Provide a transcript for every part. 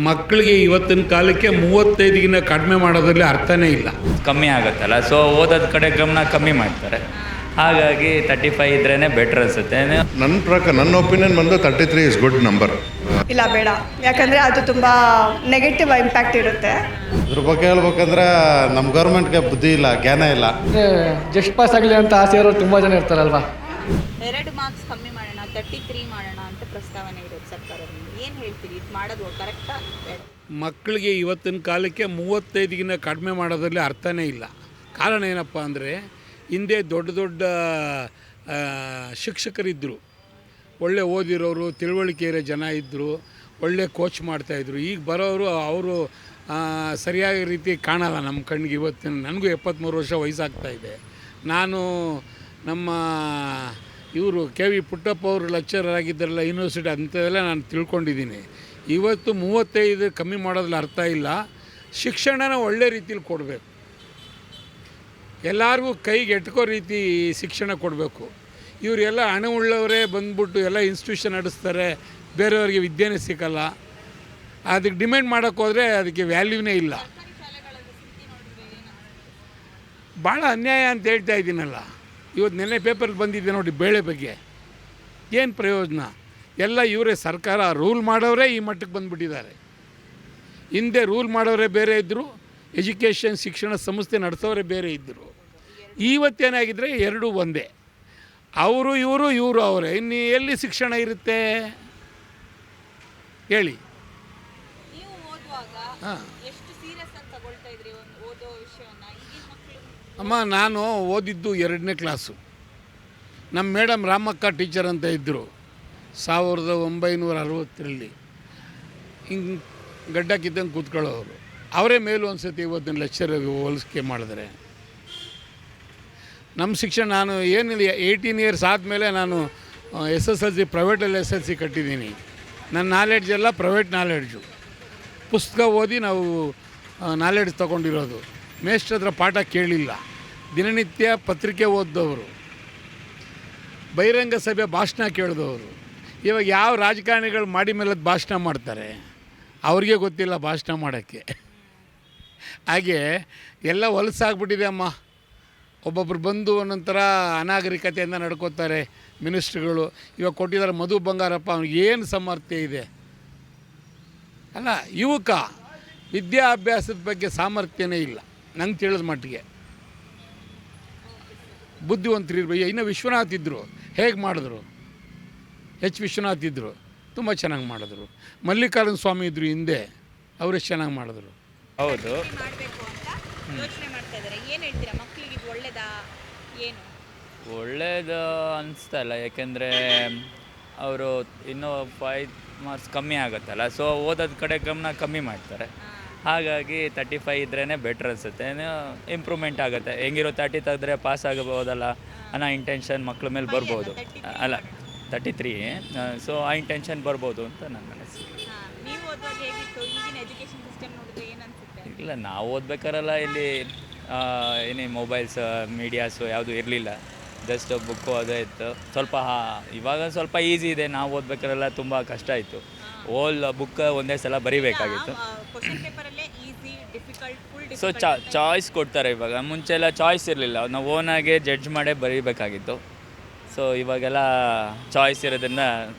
ಮಕ್ಕಳಿಗೆ ಇವತ್ತಿನ ಕಾಲಕ್ಕೆ 35ಗಿಂತ ಕಡಿಮೆ ಮಾಡೋದ್ರಲ್ಲಿ ಅರ್ಥನೇ ಇಲ್ಲ. ಕಮ್ಮಿ ಆಗುತ್ತಲ್ಲ, ಸೊ ಓದೋದ ಕಡೆ ಗಮನ ಕಮ್ಮಿ ಮಾಡ್ತಾರೆ. ಹಾಗಾಗಿ 35 ಇದ್ರೇ ಬೆಟ್ರ್ ಅನಿಸುತ್ತೆ. ನನ್ನ ಒಪಿನಿಯನ್ ಬಂದು 33 ಇಸ್ ಗುಡ್ ನಂಬರ್. ಇಲ್ಲ ಬೇಡ, ಯಾಕಂದರೆ ಅದು ತುಂಬ ನೆಗೆಟಿವ್ ಇಂಪ್ಯಾಕ್ಟ್ ಇರುತ್ತೆ. ಇದ್ರ ಬಗ್ಗೆ ಹೇಳ್ಬೇಕಂದ್ರೆ ನಮ್ಮ ಗೌರ್ಮೆಂಟ್ಗೆ ಬುದ್ಧಿ ಇಲ್ಲ, ಜ್ಞಾನ ಇಲ್ಲ. ಜಸ್ಟ್ ಪಾಸ್ ಆಗಲಿ ಅಂತ ಆಸೆ ಇರೋರು ತುಂಬ ಜನ ಇರ್ತಾರಲ್ವಾ. 2 ಮಾರ್ಕ್ಸ್ ಕಮ್ಮಿ ಮಾಡೋಣ, 33 ಮಾಡೋಣ ಅಂತ ಪ್ರಸ್ತಾವನೆ ಇರೋದು ಸರ್ಕಾರದಿಂದ. ಏನು ಹೇಳ್ತೀರಿ, ಇದು ಮಾಡೋದು ಕರೆಕ್ಟಾ? ಮಕ್ಕಳಿಗೆ ಇವತ್ತಿನ ಕಾಲಕ್ಕೆ 35ಗಿಂತ ಕಡಿಮೆ ಮಾಡೋದ್ರಲ್ಲಿ ಅರ್ಥನೇ ಇಲ್ಲ. ಕಾರಣ ಏನಪ್ಪ ಅಂದರೆ, ಹಿಂದೆ ದೊಡ್ಡ ದೊಡ್ಡ ಶಿಕ್ಷಕರಿದ್ದರು, ಒಳ್ಳೆ ಓದಿರೋರು, ತಿಳುವಳಿಕೆ ಇರೋ ಜನ ಇದ್ದರು, ಒಳ್ಳೆ ಕೋಚ್ ಮಾಡ್ತಾಯಿದ್ರು. ಈಗ ಬರೋರು ಅವರು ಸರಿಯಾದ ರೀತಿ ಕಾಣಲ್ಲ ನಮ್ಮ ಕಣ್ಣಿಗೆ. ಇವತ್ತಿನ ನನಗೂ 73 ವರ್ಷ ವಯಸ್ಸಾಗ್ತಾಯಿದೆ. ನಾನು ನಮ್ಮ ಇವರು ಕೆ.ವಿ. ಪುಟ್ಟಪ್ಪ ಅವರು ಲೆಕ್ಚರರ್ ಆಗಿದ್ದಾರಲ್ಲ ಯೂನಿವರ್ಸಿಟಿ, ಅಂಥದ್ದೆಲ್ಲ ನಾನು ತಿಳ್ಕೊಂಡಿದ್ದೀನಿ. ಇವತ್ತು 35 ಕಮ್ಮಿ ಮಾಡೋದ್ರಲ್ಲಿ ಅರ್ಥ ಇಲ್ಲ. ಶಿಕ್ಷಣನ ಒಳ್ಳೆ ರೀತಿಲಿ ಕೊಡಬೇಕು, ಎಲ್ಲರಿಗೂ ಕೈಗೆ ಎಟ್ಕೋ ರೀತಿ ಶಿಕ್ಷಣ ಕೊಡಬೇಕು. ಇವರೆಲ್ಲ ಹಣ ಉಳ್ಳವರೇ ಬಂದ್ಬಿಟ್ಟು ಎಲ್ಲ ಇನ್ಸ್ಟಿಟ್ಯೂಷನ್ ನಡೆಸ್ತಾರೆ, ಬೇರೆಯವ್ರಿಗೆ ವಿದ್ಯೆನೇ ಸಿಕ್ಕಲ್ಲ. ಅದಕ್ಕೆ ಡಿಮ್ಯಾಂಡ್ ಮಾಡೋಕ್ಕೆ ಹೋದರೆ ಅದಕ್ಕೆ ವ್ಯಾಲ್ಯೂನೇ ಇಲ್ಲ. ಭಾಳ ಅನ್ಯಾಯ ಅಂತ ಹೇಳ್ತಾ ಇದ್ದೀನಲ್ಲ. ಇವತ್ತು ನೆನ್ನೆ ಪೇಪರಲ್ಲಿ ಬಂದಿದೆ ನೋಡಿ, ಬೇಳೆ ಬಗ್ಗೆ ಏನು ಪ್ರಯೋಜನ? ಎಲ್ಲ ಇವರೇ ಸರ್ಕಾರ ರೂಲ್ ಮಾಡೋರೇ ಈ ಮಟ್ಟಕ್ಕೆ ಬಂದುಬಿಟ್ಟಿದ್ದಾರೆ. ಹಿಂದೆ ರೂಲ್ ಮಾಡೋರೇ ಬೇರೆ ಇದ್ದರು, ಎಜುಕೇಷನ್ ಶಿಕ್ಷಣ ಸಂಸ್ಥೆ ನಡೆಸೋರೇ ಬೇರೆ ಇದ್ದರು. ಇವತ್ತೇನಾಗಿದ್ದರೆ ಎರಡೂ ಒಂದೇ. ಅವರು ಇವರು ಅವರೇ. ಇನ್ನು ಎಲ್ಲಿ ಶಿಕ್ಷಣ ಇರುತ್ತೆ ಹೇಳಿ? ನೀವು ಓದುವಾಗ ಹಾಂ ಎಷ್ಟು ಸೀರಿಯಸ್ ಅಂತ ತಗೊಳ್ತಾ ಇದ್ರಿ ಒಂದು ಓದೋ ವಿಷಯವನ್ನ? ಈಗಿನ ಮಕ್ಕಳು ಅಮ್ಮ, ನಾನು ಓದಿದ್ದು 2ನೇ ಕ್ಲಾಸು. ನಮ್ಮ ಮೇಡಮ್ ರಾಮಕ್ಕ ಟೀಚರ್ ಅಂತ ಇದ್ದರು 1960ರಲ್ಲಿ. ಹಿಂಗೆ ಗಡ್ಡ ಕಿತ್ತಂಗೆ ಕೂತ್ಕೊಳ್ಳೋರು. ಅವರೇ ಮೇಲೂ ಅನ್ಸುತ್ತೆ ಇವತ್ತಿನ ಲೆಕ್ಚರಿಗೆ ಹೋಲಿಕೆ ಮಾಡಿದ್ರೆ. ನಮ್ಮ ಶಿಕ್ಷಣ, ನಾನು ಏನಿಲ್ಲ 18 ಇಯರ್ಸ್ ಆದಮೇಲೆ ನಾನು SSLC ಪ್ರೈವೇಟಲ್ಲಿ SSLC ಕಟ್ಟಿದ್ದೀನಿ. ನನ್ನ ನಾಲೆಡ್ಜೆಲ್ಲ ಪ್ರೈವೇಟ್ ನಾಲೆಡ್ಜು, ಪುಸ್ತಕ ಓದಿ ನಾವು ನಾಲೆಡ್ಜ್ ತೊಗೊಂಡಿರೋದು. ಮೇಷ್ಟ್ರ ಹತ್ರ ಪಾಠ ಕೇಳಿಲ್ಲ. ದಿನನಿತ್ಯ ಪತ್ರಿಕೆ ಓದಿದವರು, ಬಹಿರಂಗ ಸಭೆ ಭಾಷಣ ಕೇಳಿದವರು. ಇವಾಗ ಯಾವ ರಾಜಕಾರಣಿಗಳು ಮಾಡಿ ಮೇಲದ ಭಾಷಣ ಮಾಡ್ತಾರೆ? ಅವ್ರಿಗೆ ಗೊತ್ತಿಲ್ಲ ಭಾಷಣ ಮಾಡೋಕ್ಕೆ. ಹಾಗೆ ಎಲ್ಲ ಹೊಲಸಾಗ್ಬಿಟ್ಟಿದೆ ಅಮ್ಮ. ಒಬ್ಬೊಬ್ರು ಬಂದು ಒಂದೊಂಥರ ಅನಾಗರಿಕತೆಯಿಂದ ನಡ್ಕೋತಾರೆ ಮಿನಿಸ್ಟ್ರುಗಳು. ಇವಾಗ ಕೊಟ್ಟಿದ್ದಾರೆ ಮಧು ಬಂಗಾರಪ್ಪ, ಅವ್ನಿಗೆ ಏನು ಸಮರ್ಥ್ಯ ಇದೆ ಅಲ್ಲ? ಯುವಕ ವಿದ್ಯಾಭ್ಯಾಸದ ಬಗ್ಗೆ ಸಾಮರ್ಥ್ಯನೇ ಇಲ್ಲ ನಂಗೆ ತಿಳಿದ ಮಟ್ಟಿಗೆ. ಬುದ್ಧಿವಂತರಿರ್ಬೇಕು. ಇನ್ನು ವಿಶ್ವನಾಥ್ ಇದ್ದರು, ಹೇಗೆ ಮಾಡಿದ್ರು? ವಿಶ್ವನಾಥ್ ಇದ್ದರು, ತುಂಬ ಚೆನ್ನಾಗಿ ಮಾಡಿದ್ರು. ಮಲ್ಲಿಕಾರ್ಜುನ ಸ್ವಾಮಿ ಇದ್ದರು ಹಿಂದೆ, ಅವರೇ ಚೆನ್ನಾಗಿ ಮಾಡಿದ್ರು. ಹೌದು, ಮಾಡಬೇಕು ಅಂತ ಯೋಚನೆ ಮಾಡ್ತಾ ಇದ್ದಾರೆ. ಏನು ಹೇಳ್ತೀರಾ, ಮಕ್ಕಳಿಗೆ ಇದು ಒಳ್ಳೇದಾ? ಏನು ಒಳ್ಳೇದು ಅನಿಸ್ತಾ ಇಲ್ಲ. ಯಾಕೆಂದರೆ ಅವರು ಇನ್ನೂ 5 ಮಾರ್ಕ್ಸ್ ಕಮ್ಮಿ ಆಗುತ್ತಲ್ಲ, ಸೊ ಓದೋದ ಕಡೆ ಗಮನ ಕಮ್ಮಿ ಮಾಡ್ತಾರೆ. ಹಾಗಾಗಿ 35 ಇದ್ರೇ ಬೆಟ್ರ್ ಅನಿಸುತ್ತೆ. ಇಂಪ್ರೂವ್ಮೆಂಟ್ ಆಗುತ್ತೆ. ಹೆಂಗಿರೋ 30 ತೆಗೆದ್ರೆ ಪಾಸ್ ಆಗಬಹುದಲ್ಲ ಅನ್ನೋ ಇಂಟೆನ್ಷನ್ ಮಕ್ಳ ಮೇಲೆ ಬರ್ಬೋದು. ಅಲ್ಲ 33, ಸೊ ಆ ಇಂಟೆನ್ಷನ್ ಬರ್ಬೋದು ಅಂತ ನನ್ನ ಅನಿಸಿಕೆ. ನೀವು ಓದುವಾಗ ಹೇಗಿತ್ತು? ಈಗಿನ ಎಜುಕೇಷನ್ ಸಿಸ್ಟಮ್ ನೋಡಿದ್ರೆ ಏನು ಅನ್ಸುತ್ತೆ? ಇಲ್ಲ, ನಾವು ಓದ್ಬೇಕಾರಲ್ಲ ಇಲ್ಲಿ ಏನೇ ಮೊಬೈಲ್ಸ್ ಮೀಡಿಯಾಸು ಯಾವುದೂ ಇರಲಿಲ್ಲ. ಜಸ್ಟ್ ಬುಕ್ಕು ಅದೇ ಇತ್ತು. ಸ್ವಲ್ಪ ಇವಾಗ ಸ್ವಲ್ಪ ಈಸಿ ಇದೆ. ನಾವು ಓದ್ಬೇಕಾರೆಲ್ಲ ತುಂಬ ಕಷ್ಟ ಇತ್ತು. ಓಲ್ ಬುಕ್ ಒಂದೇ ಸಲ ಬರೀಬೇಕಾಗಿತ್ತು. ಕ್ವಶ್ಚನ್ ಪೇಪರಲ್ಲೇ easy, difficult, full so choice ಕೊಡ್ತಾರೆ ಇವಾಗ. ಮುಂಚೆ ಎಲ್ಲ ಚಾಯ್ಸ್ ಇರಲಿಲ್ಲ, ನಾವು ಓನಾಗೆ ಜಡ್ಜ್ ಮಾಡೇ ಬರೀಬೇಕಾಗಿತ್ತು. ಸೊ ಇವಾಗೆಲ್ಲ ಚಾಯ್ಸ್ ಇರೋದ್ರಿಂದ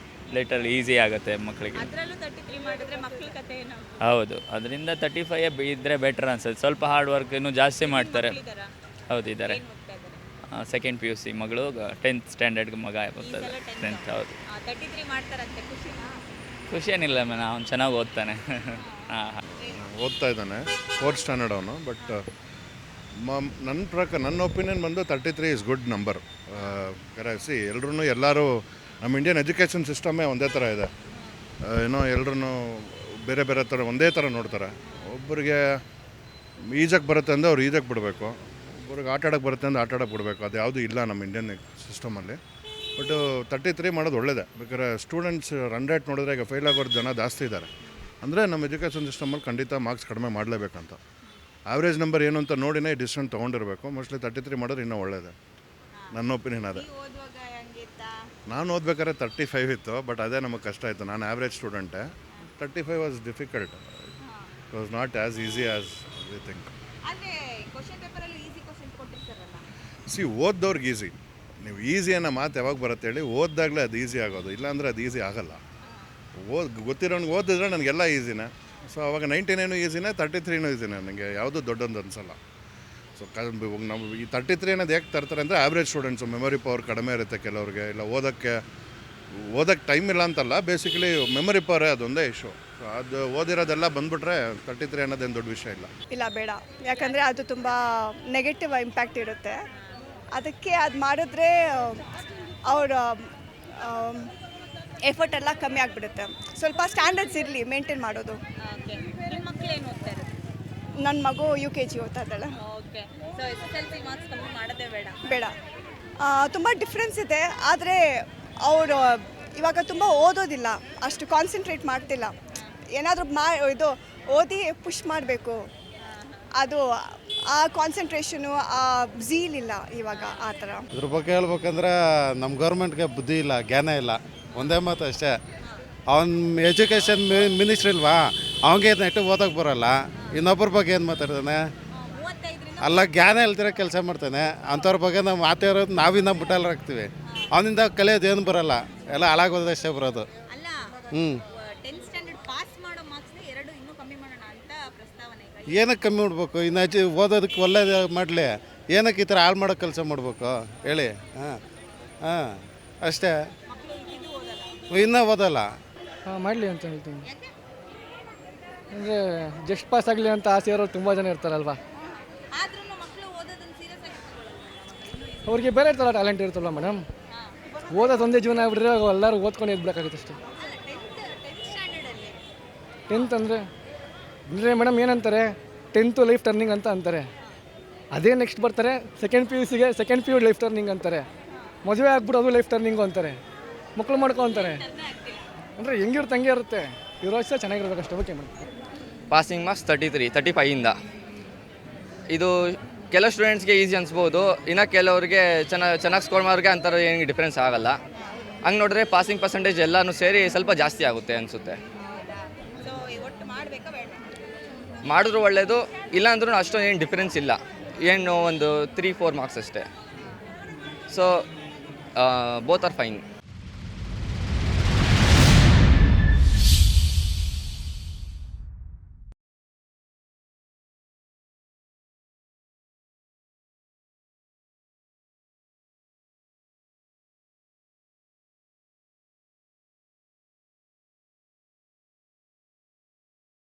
ಲೇಟಲ್ಲಿ ಈಸಿ ಆಗುತ್ತೆ ಮಕ್ಕಳಿಗೆ. ಅದರಲ್ಲೂ 33 ಮಾಡಿದ್ರೆ ಮಕ್ಕಳ ಕತೆ ಏನು? ಹೌದು, ಅದರಿಂದ 35 ಇದ್ದರೆ ಬೆಟರ್ ಅನ್ಸುತ್ತೆ. ಸ್ವಲ್ಪ ಹಾರ್ಡ್ ವರ್ಕ್ ಇನ್ನೂ ಜಾಸ್ತಿ ಮಾಡ್ತಾರೆ. ಹೌದು, ಇದ್ದಾರೆ. ಏನು ಓದ್ತಾ ಇದ್ದಾರೆ? ಸೆಕೆಂಡ್ PUC ಮಗಳು, 10th ಸ್ಟ್ಯಾಂಡರ್ಡ್ಗೆ ಮಗ ಬರ್ತಾರೆ. 10th. ಹೌದು, 33 ಮಾಡ್ತಾರಂತೆ. ಖುಷಿನಾ? ಖುಷಿ ಏನಿಲ್ಲ ಮೇಡಮ್, ಅವ್ನು ಚೆನ್ನಾಗಿ ಓದ್ತಾನೆ. ಹಾಂ, ಓದ್ತಾ ಇದ್ದಾನೆ, 4th ಸ್ಟ್ಯಾಂಡರ್ಡ್ ಅವನು. ಬಟ್ ನನ್ನ ಒಪಿನಿಯನ್ ಬಂದು 33 ಇಸ್ ಗುಡ್ ನಂಬರ್. ಕರೆಸಿ ಎಲ್ಲರೂ ನಮ್ಮ ಇಂಡಿಯನ್ ಎಜುಕೇಷನ್ ಸಿಸ್ಟಮೇ ಒಂದೇ ಥರ ಇದೆ. ಏನೋ ಎಲ್ಲರೂ ಬೇರೆ ಬೇರೆ ಥರ ಒಂದೇ ಥರ ನೋಡ್ತಾರೆ. ಒಬ್ಬರಿಗೆ ಈಜಕ್ಕೆ ಬರುತ್ತೆ ಅಂದರೆ ಅವ್ರು ಈಜಕ್ಕೆ ಬಿಡಬೇಕು, ಒಬ್ರಿಗೆ ಆಟ ಆಡೋಕ್ಕೆ ಬರುತ್ತೆ ಅಂದರೆ ಆಟ ಆಡೋಕ್ಕೆ ಬಿಡಬೇಕು. ಅದು ಯಾವುದೂ ಇಲ್ಲ ನಮ್ಮ ಇಂಡಿಯನ್ ಸಿಸ್ಟಮಲ್ಲಿ. ಬಟ್ 33 ಮಾಡೋದು ಒಳ್ಳೆಯದೇ. ಬೇಕಾದ್ರೆ ಸ್ಟೂಡೆಂಟ್ಸ್ ರನ್ ರೇಟ್ ನೋಡಿದ್ರೆ ಈಗ ಫೇಲ್ ಆಗೋರು ಜನ ಜಾಸ್ತಿ ಇದ್ದಾರೆ. ಅಂದರೆ ನಮ್ಮ ಎಜುಕೇಷನ್ ಸಿಸ್ಟಮಲ್ಲಿ ಖಂಡಿತ ಮಾರ್ಕ್ಸ್ ಕಡಿಮೆ ಮಾಡಲೇಬೇಕಂತ. ಆವ್ರೇಜ್ ನಂಬರ್ ಏನು ಅಂತ ನೋಡಿನೇ ಡಿಸಿಷನ್ ತೊಗೊಂಡಿರಬೇಕು. ಮೋಸ್ಟ್ಲಿ 33 ಮಾಡೋದು ಇನ್ನೂ ಒಳ್ಳೆಯದೇ. ನನ್ನ ಒಪಿನಿಯನ್ ಅದೇ. ನಾನು ಓದ್ಬೇಕಾದ್ರೆ 35 ಇತ್ತು, ಬಟ್ ಅದೇ ನಮಗೆ ಕಷ್ಟ ಆಯಿತು. ನಾನು ಆ್ಯಾವ್ರೇಜ್ ಸ್ಟೂಡೆಂಟೇ. 35 was difficult. It was not as easy as we think. ಆದರೆ ಕ್ವಶನ್ ಪೇಪರಲ್ಲಿ ಈಸಿ ಕ್ವಶನ್ ಕೊಟ್ಟಿರ್ತಾರಲ್ಲ. ಓದ್ದವ್ರಿಗೆ ಈಸಿ. ನೀವು ಈಸಿ ಅನ್ನೋ ಮಾತು ಯಾವಾಗ ಬರುತ್ತೆ ಹೇಳಿ, ಓದ್ದಾಗಲೇ ಅದು ಈಸಿ ಆಗೋದು, ಇಲ್ಲಾಂದರೆ ಅದು ಈಸಿ ಆಗಲ್ಲ. ಗೊತ್ತಿರೋನಿಗೆ ಓದಿದ್ರೆ ನನಗೆಲ್ಲ ಈಸಿನೇ. ಸೊ ಅವಾಗ 99 ಈಸಿನೇ, 33 ಈಸಿನೇ, ನನಗೆ ಯಾವುದೂ ದೊಡ್ಡೊಂದು ಅನಿಸಲ್ಲ. ಸೊ ನಾವು ಈ 33 ಅನ್ನೋದು ಯಾಕೆ ತರ್ತಾರೆ ಅಂದರೆ ಆವ್ರೇಜ್ ಸ್ಟೂಡೆಂಟ್ಸು ಮೆಮೊರಿ ಪವರ್ ಕಡಿಮೆ ಇರುತ್ತೆ ಕೆಲವ್ರಿಗೆ, ಇಲ್ಲ ಓದೋಕ್ಕೆ ಟೈಮ್ ಇಲ್ಲ ಅಂತಲ್ಲ, ಬೇಸಿಕಲಿ ಮೆಮೊರಿ ಪವರೇ ಅದೊಂದೇ ಇಶ್ಯೂ. ಸೊ ಅದು ಓದಿರೋದೆಲ್ಲ ಬಂದುಬಿಟ್ರೆ 33 ಅನ್ನೋದೇನು ದೊಡ್ಡ ವಿಷಯ ಇಲ್ಲ. ಇಲ್ಲ ಬೇಡ, ಯಾಕಂದರೆ ಅದು ತುಂಬ ನೆಗೆಟಿವ್ ಇಂಪ್ಯಾಕ್ಟ್ ಇರುತ್ತೆ. ಅದಕ್ಕೆ ಅದು ಮಾಡಿದ್ರೆ ಅವರ ಎಫರ್ಟ್ ಎಲ್ಲ ಕಮ್ಮಿ ಆಗಿಬಿಡುತ್ತೆ. ಸ್ವಲ್ಪ ಸ್ಟ್ಯಾಂಡರ್ಡ್ಸ್ ಇರಲಿ ಮೇಂಟೈನ್ ಮಾಡೋದು. ಓಕೆ, ನಿಮ್ಮ ಮಕ್ಕಳು ಏನು ಓದ್ತಾ ಇರೋದು? ನನ್ನ ಮಗು UKG ಓದ್ತಾ ಇದ್ದಾಳೆ. ಓಕೆ, ಸೊ SSLC ಮಾರ್ಕ್ಸ್ ಕಮ್ಮಿ ಮಾಡೋದೇ ಬೇಡ. ಬೇಡ, ತುಂಬ ಡಿಫ್ರೆನ್ಸ್ ಇದೆ. ಆದರೆ ಅವರು ಇವಾಗ ತುಂಬ ಓದೋದಿಲ್ಲ, ಅಷ್ಟು ಕಾನ್ಸಂಟ್ರೇಟ್ ಮಾಡ್ತಿಲ್ಲ. ಏನಾದರೂ ಇದು ಓದಿ ಪುಷ್ ಮಾಡಬೇಕು, ಅದು ಆ ಕಾನ್ಸಂಟ್ರೇಷನು, ಆ ಝೀಲ್ ಇಲ್ಲ ಇವಾಗ ಆ ಥರ. ಇದ್ರ ಬಗ್ಗೆ ಹೇಳ್ಬೇಕಂದ್ರೆ ನಮ್ಮ ಗೌರ್ಮೆಂಟ್ಗೆ ಬುದ್ಧಿ ಇಲ್ಲ, ಜ್ಞಾನ ಇಲ್ಲ, ಒಂದೇ ಮಾತು ಅಷ್ಟೇ. ಅವ್ನು ಎಜುಕೇಷನ್ ಮಿನಿಸ್ಟ್ರಿ ಇಲ್ವಾ, ಅವನಿಗೆ ನೆಟ್ಟು ಓದೋಕೆ ಬರೋಲ್ಲ, ಇನ್ನೊಬ್ಬರ ಬಗ್ಗೆ ಏನು ಮಾತಾಡ್ತಾನೆ? 35ರಿಂದ ಅಲ್ಲ, ಜ್ಞಾನ ಇಲ್ದಿರೋ ಕೆಲಸ ಮಾಡ್ತಾನೆ. ಅಂಥವ್ರ ಬಗ್ಗೆ ನಾವು ಮಾತಾಡೋದು ನಾವಿಂದ ಮುಟ್ಟಲ್ಲಿ ಹಾಕ್ತೀವಿ. ಅವನಿಂದ ಕಲಿಯೋದು ಏನು ಬರೋಲ್ಲ, ಎಲ್ಲ ಹಾಳಾಗೋದಷ್ಟೇ ಬರೋದು. ಅಲ್ಲ, 10th ಸ್ಟ್ಯಾಂಡರ್ಡ್ ಪಾಸ್ ಮಾಡೋ ಮಾರ್ಕ್ಸ್ನ ಇನ್ನೂ ಕಮ್ಮಿ ಮಾಡೋಣ ಅಂತ ಪ್ರಸ್ತಾವನೆ ಈಗ. ಏನಕ್ಕೆ ಕಮ್ಮಿ ಮಾಡ್ಬೇಕು? ಇನ್ನು ಓದೋದಕ್ಕೆ ಒಳ್ಳೇದು ಮಾಡಲಿ, ಏನಕ್ಕೆ ಈ ಥರ ಹಾಳು ಮಾಡೋ ಕೆಲಸ ಮಾಡಬೇಕು ಹೇಳಿ? ಹಾಂ ಅಷ್ಟೇ, ಮಕ್ಕಳು ಇದು ಓದಲ್ಲ. ಇನ್ನೂ ಓದಲ್ಲ. ಮಾಡಲಿ ಅಂತ ಹೇಳ್ತೀನಿ. ಅಂದರೆ ಜಸ್ಟ್ ಪಾಸ್ ಆಗಲಿ ಅಂತ ಆಸೆ ಇರೋರು ತುಂಬ ಜನ ಇರ್ತಾರಲ್ವಾ. ಆದ್ರೂ ಮಕ್ಕಳು ಓದೋದನ್ನು ಸೀರಿಯಸ್ ಆಗಿ ತಗೊಳ್ಳಲ್ಲ. ಅವ್ರಿಗೆ ಬೇರೆ ಥರ ಟ್ಯಾಲೆಂಟ್ ಇರ್ತಲ್ವ ಮೇಡಮ್. ಓದೋದು ಒಂದೇ ಜೀವನ ಆಗ್ಬಿಟ್ರೆ ಎಲ್ಲರೂ ಓದ್ಕೊಂಡು ಇದ್ಬೇಕಾಗುತ್ತೆ ಅಷ್ಟೇ. ಅಲ್ಲ, 10th ಸ್ಟ್ಯಾಂಡರ್ಡಲ್ಲಿ 10th ಅಂದರೆ ಮೇಡಮ್ ಏನಂತಾರೆ, 10th ಲೈಫ್ ಟರ್ನಿಂಗ್ ಅಂತ ಅಂತಾರೆ. ಅದೇ ನೆಕ್ಸ್ಟ್ ಬರ್ತಾರೆ ಸೆಕೆಂಡ್ PU ಲೈಫ್ ಟರ್ನಿಂಗ್ ಅಂತಾರೆ. ಮದುವೆ ಆಗ್ಬಿಟ್ಟು ಅದು ಲೈಫ್ ಟರ್ನಿಂಗು ಅಂತಾರೆ. ಮಕ್ಕಳು ಮಾಡ್ಕೊತಾರೆ. ಅಂದರೆ ಹೆಂಗಿರುತ್ತೆ ಹಂಗೆ ಇರುತ್ತೆ. ಇರೋ ವರ್ಷ ಚೆನ್ನಾಗಿರ್ಬೇಕು ಅಷ್ಟೇ. Okay madam. ಪಾಸಿಂಗ್ ಮಾರ್ಕ್ಸ್ 35ಇಂದ ಇದು ಕೆಲವು ಸ್ಟೂಡೆಂಟ್ಸ್ಗೆ ಈಸಿ ಅನಿಸ್ಬೋದು, ಇನ್ನು ಕೆಲವ್ರಿಗೆ ಚೆನ್ನಾಗಿ ಸ್ಕೋರ್ ಮಾಡೋರಿಗೆ ಅಂಥದ್ದು ಏನು ಡಿಫ್ರೆನ್ಸ್ ಆಗಲ್ಲ. ಹಂಗೆ ನೋಡಿದ್ರೆ ಪಾಸಿಂಗ್ ಪರ್ಸೆಂಟೇಜ್ ಎಲ್ಲನೂ ಸೇರಿ ಸ್ವಲ್ಪ ಜಾಸ್ತಿ ಆಗುತ್ತೆ ಅನಿಸುತ್ತೆ. ಸೊ ಒಟ್ಟು ಮಾಡಬೇಕಾ ಬೇಡ? ಮಾಡಿದ್ರು ಒಳ್ಳೆಯದು, ಇಲ್ಲಾಂದ್ರೂ ಅಷ್ಟೊಂದು ಏನು ಡಿಫ್ರೆನ್ಸ್ ಇಲ್ಲ, ಏನು ಒಂದು 3-4 ಮಾರ್ಕ್ಸ್ ಅಷ್ಟೇ. So both are fine.